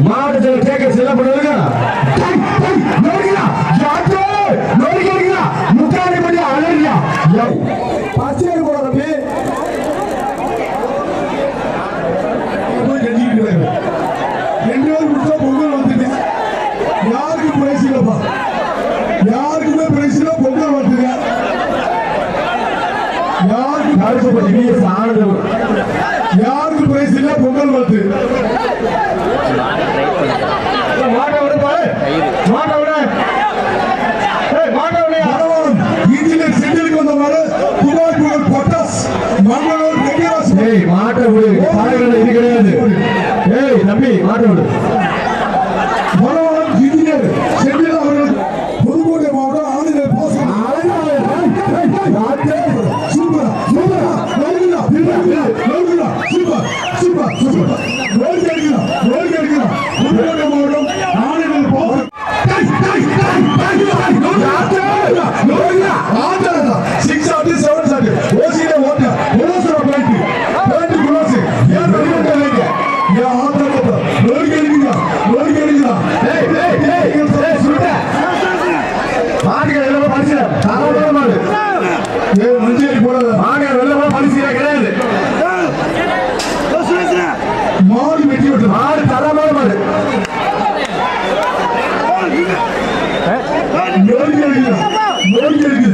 மாவட்டத்தில் கேட்க செல்லப்படுவதுங்க முக்காணி பண்ணி அழகியா பச்சை கூட தம்பி ரெண்டு பேரும் முடிச்சா பொங்கல் வந்துட்டு யாருக்கு பிரைஸ் இல்லப்பா யாருக்குமே பிரைஸ் இல்ல பொங்கல் வந்துங்க யாருக்கு பிரைஸ் இல்ல பொங்கல் வந்து நம்பி மாட்டோடு புதுக்கோட்டை மாவட்டம் ஆளுநர் மாடு வெட்டி விட்டு மாடு தரமான மாடு நோக்கி